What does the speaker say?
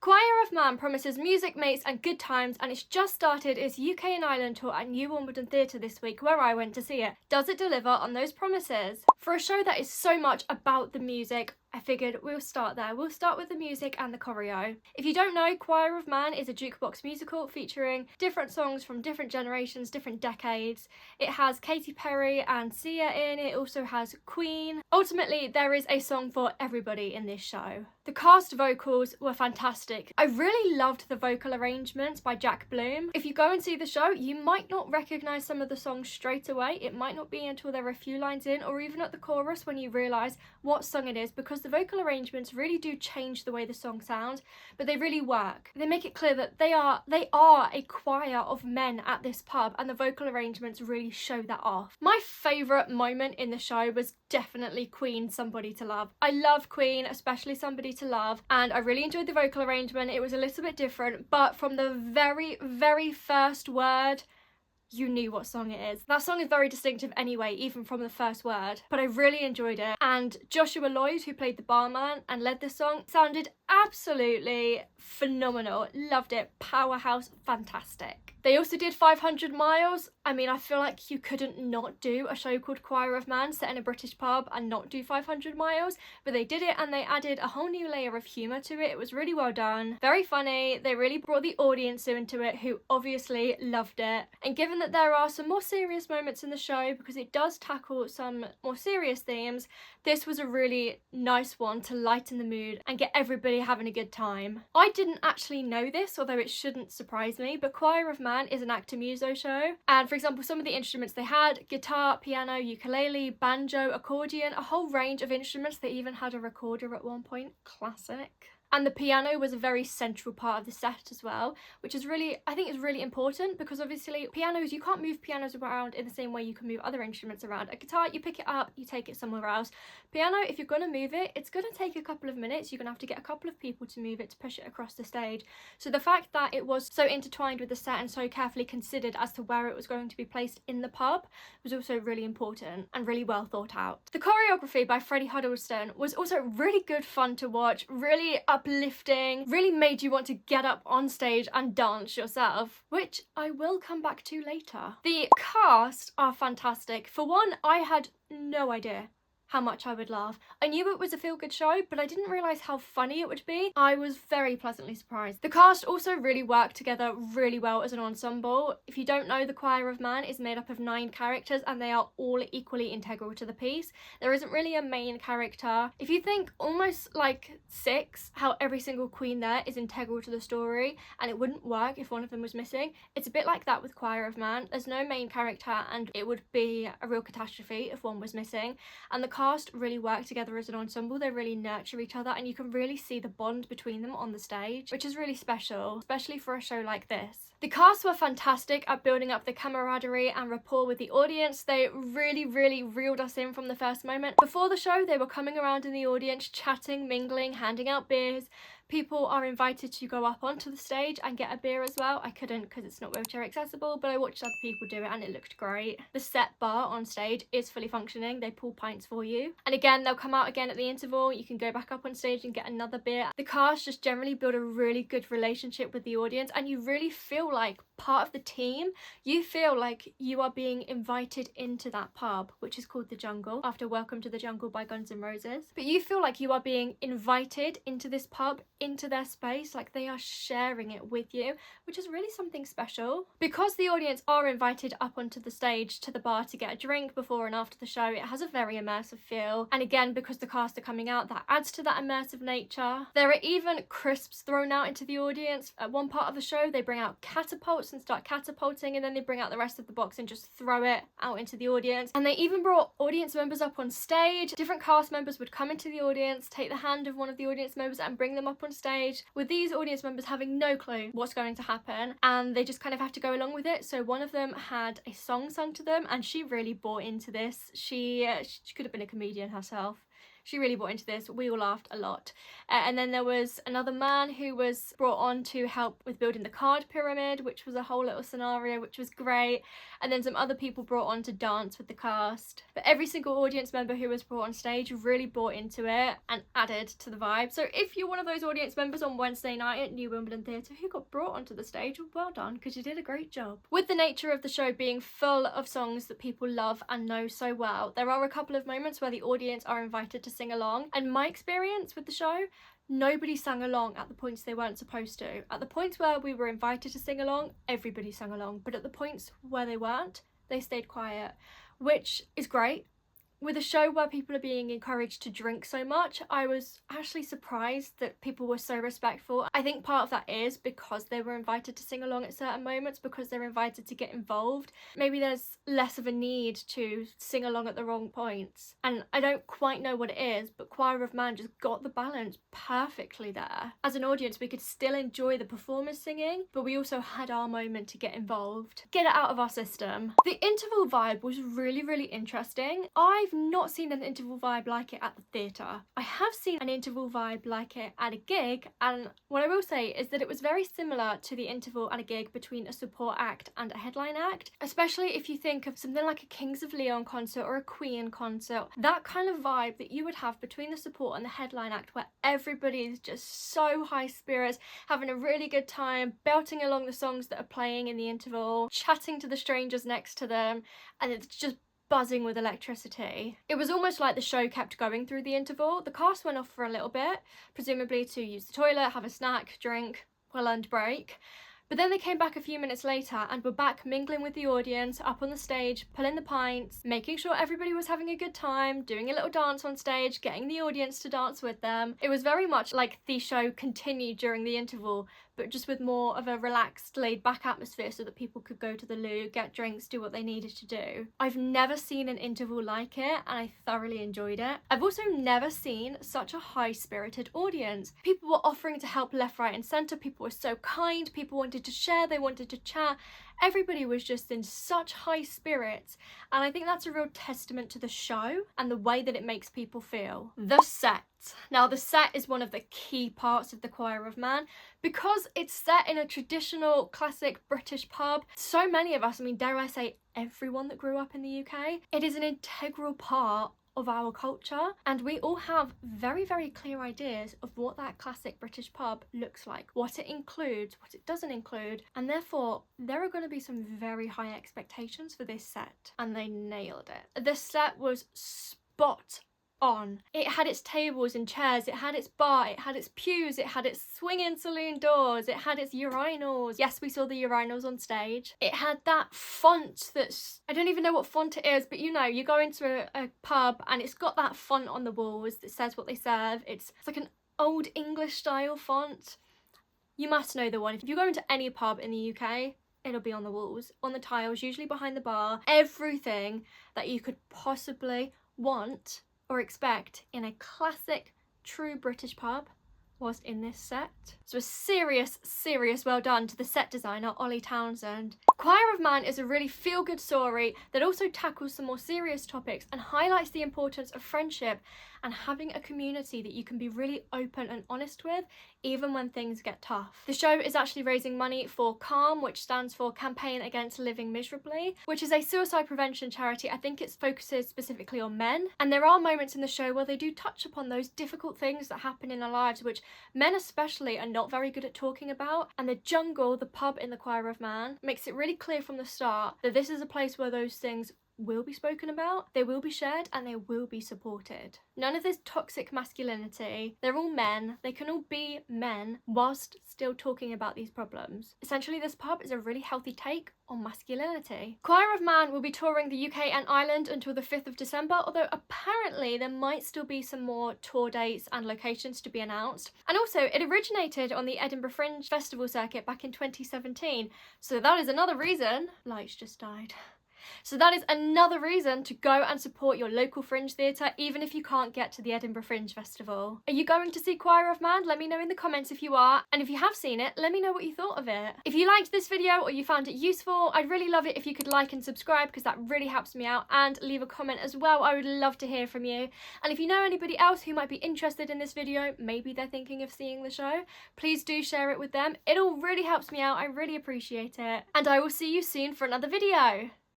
Choir of Man promises music, mates and good times, and it's just started its UK and Ireland tour at New Wimbledon Theatre this week, where I went to see it. Does it deliver on those promises? For a show that is so much about the music, I figured we'll start there. We'll start with the music and the choreo. If you don't know, Choir of Man is a jukebox musical featuring different songs from different generations, different decades. It has Katy Perry and Sia in. It also has Queen. Ultimately, there is a song for everybody in this show. The cast vocals were fantastic. I really loved the vocal arrangements by Jack Bloom. If you go and see the show, you might not recognise some of the songs straight away. It might not be until there are a few lines in, or even at the chorus, when you realise what song it is, because the vocal arrangements really do change the way the song sounds, but they really work. They make it clear that they are a choir of men at this pub, and the vocal arrangements really show that off. My favourite moment in the show was definitely Queen, Somebody to Love. I love Queen, especially Somebody to Love, and I really enjoyed the vocal arrangement. It was a little bit different, but from the very first word, you knew what song it is. That song is very distinctive anyway, even from the first word, but I really enjoyed it. And Joshua Lloyd, who played the barman and led the song, sounded absolutely phenomenal. Loved it. Powerhouse, fantastic. They also did 500 Miles. I mean, I feel like you couldn't not do a show called Choir of Man set in a British pub and not do 500 Miles, but they did it, and they added a whole new layer of humour to it. It was really well done, very funny. They really brought the audience into it, who obviously loved it. And given that there are some more serious moments in the show, because it does tackle some more serious themes, this was a really nice one to lighten the mood and get everybody having a good time. I didn't actually know this, although it shouldn't surprise me, but Choir of Man is an actor muso show, and for example, some of the instruments they had: guitar, piano, ukulele, banjo, accordion, a whole range of instruments. They even had a recorder at one point. Classic. And the piano was a very central part of the set as well, which is really, I think is really important, because obviously pianos, you can't move pianos around in the same way you can move other instruments around. A guitar, you pick it up, you take it somewhere else. Piano, if you're going to move it, it's going to take a couple of minutes. You're going to have to get a couple of people to move it, to push it across the stage. So the fact that it was so intertwined with the set and so carefully considered as to where it was going to be placed in the pub was also really important and really well thought out. The choreography by Freddie Huddleston was also really good fun to watch, really uplifting, really made you want to get up on stage and dance yourself, which I will come back to later. The cast are fantastic. For one, I had no idea how much I would laugh. I knew it was a feel-good show, but I didn't realise how funny it would be. I was very pleasantly surprised. The cast also really worked together really well as an ensemble. If you don't know, the Choir of Man is made up of 9 characters, and they are all equally integral to the piece. There isn't really a main character. If you think almost like 6, how every single queen there is integral to the story, and it wouldn't work if one of them was missing, it's a bit like that with Choir of Man. There's no main character, and it would be a real catastrophe if one was missing. And the cast really work together as an ensemble. They really nurture each other, and you can really see the bond between them on the stage, which is really special, especially for a show like this. The cast were fantastic at building up the camaraderie and rapport with the audience. They really reeled us in from the first moment. Before the show, they were coming around in the audience, chatting, mingling, handing out beers. People are invited to go up onto the stage and get a beer as well. I couldn't, because it's not wheelchair accessible, but I watched other people do it and it looked great. The set bar on stage is fully functioning. They pull pints for you. And again, they'll come out again at the interval. You can go back up on stage and get another beer. The cast just generally build a really good relationship with the audience, and you really feel like part of the team. You feel like you are being invited into that pub, which is called The Jungle, after Welcome to the Jungle by Guns N' Roses. But you feel like you are being invited into this pub, into their space, like they are sharing it with you, which is really something special. Because the audience are invited up onto the stage to the bar to get a drink before and after the show, it has a very immersive feel. And again, because the cast are coming out, that adds to that immersive nature. There are even crisps thrown out into the audience. At one part of the show, they bring out catapults and start catapulting, and then they bring out the rest of the box and just throw it out into the audience. And they even brought audience members up on stage. Different cast members would come into the audience, take the hand of one of the audience members and bring them up on stage, with these audience members having no clue what's going to happen, and they just kind of have to go along with it. So one of them had a song sung to them, and she really bought into this. She could have been a comedian herself. She really bought into this. We all laughed a lot. And then there was another man who was brought on to help with building the card pyramid, which was a whole little scenario, which was great. And then some other people brought on to dance with the cast. But every single audience member who was brought on stage really bought into it and added to the vibe. So if you're one of those audience members on Wednesday night at New Wimbledon Theatre who got brought onto the stage, well done, because you did a great job. With the nature of the show being full of songs that people love and know so well, there are a couple of moments where the audience are invited to sing along. And my experience with the show, nobody sang along at the points they weren't supposed to. At the points where we were invited to sing along, everybody sang along. But at the points where they weren't, they stayed quiet, which is great. With a show where people are being encouraged to drink so much, I was actually surprised that people were so respectful. I think part of that is because they were invited to sing along at certain moments, because they're invited to get involved. Maybe there's less of a need to sing along at the wrong points. And I don't quite know what it is, but Choir of Man just got the balance perfectly there. As an audience, we could still enjoy the performers singing, but we also had our moment to get involved. Get it out of our system. The interval vibe was really, really interesting. I've not seen an interval vibe like it at the theatre. I have seen an interval vibe like it at a gig, and what I will say is that it was very similar to the interval at a gig between a support act and a headline act, especially if you think of something like a Kings of Leon concert or a Queen concert. That kind of vibe that you would have between the support and the headline act, where everybody is just so high spirits, having a really good time, belting along the songs that are playing in the interval, chatting to the strangers next to them, and it's just buzzing with electricity. It was almost like the show kept going through the interval. The cast went off for a little bit, presumably to use the toilet, have a snack, drink, well-earned break. But then they came back a few minutes later and were back mingling with the audience, up on the stage, pulling the pints, making sure everybody was having a good time, doing a little dance on stage, getting the audience to dance with them. It was very much like the show continued during the interval, but just with more of a relaxed, laid-back atmosphere so that people could go to the loo, get drinks, do what they needed to do. I've never seen an interval like it, and I thoroughly enjoyed it. I've also never seen such a high-spirited audience. People were offering to help left, right, and centre. People were so kind. People wanted to share. They wanted to chat. Everybody was just in such high spirits, and I think that's a real testament to the show and the way that it makes people feel. The set. Now, the set is one of the key parts of the Choir of Man because it's set in a traditional classic British pub. So many of us, I mean, dare I say everyone that grew up in the UK, it is an integral part of our culture, and we all have very, very clear ideas of what that classic British pub looks like, what it includes, what it doesn't include, and therefore there are going to be some very high expectations for this set, and they nailed it. The set was spot on. It had its tables and chairs, it had its bar, it had its pews, it had its swinging saloon doors, it had its urinals. Yes, we saw the urinals on stage. It had that font that's, I don't even know what font it is, but you know, you go into a pub and it's got that font on the walls that says what they serve. It's like an old English style font. You must know the one. If you go into any pub in the UK, it'll be on the walls, on the tiles, usually behind the bar. Everything that you could possibly want or expect in a classic, true British pub was in this set. So a serious well done to the set designer, Ollie Townsend. Choir of Man is a really feel-good story that also tackles some more serious topics and highlights the importance of friendship and having a community that you can be really open and honest with, even when things get tough. The show is actually raising money for CALM, which stands for Campaign Against Living Miserably, which is a suicide prevention charity. I think it focuses specifically on men, and there are moments in the show where they do touch upon those difficult things that happen in our lives, which men especially are not very good at talking about, and the jungle, the pub in the Choir of Man, makes it really clear from the start that this is a place where those things will be spoken about, they will be shared, and they will be supported. None of this toxic masculinity. They're all men. They can all be men whilst still talking about these problems. Essentially, this pub is a really healthy take on masculinity. Choir of Man will be touring the UK and Ireland until the 5th of December, although apparently there might still be some more tour dates and locations to be announced. And also, it originated on the Edinburgh Fringe Festival circuit back in 2017, so that is another reason lights just died. So that is another reason to go and support your local fringe theatre, even if you can't get to the Edinburgh Fringe Festival. Are you going to see Choir of Man? Let me know in the comments if you are, and if you have seen it, let me know what you thought of it. If you liked this video or you found it useful, I'd really love it if you could like and subscribe, because that really helps me out, and leave a comment as well. I would love to hear from you. And if you know anybody else who might be interested in this video, maybe they're thinking of seeing the show, please do share it with them. It all really helps me out. I really appreciate it. And I will see you soon for another video.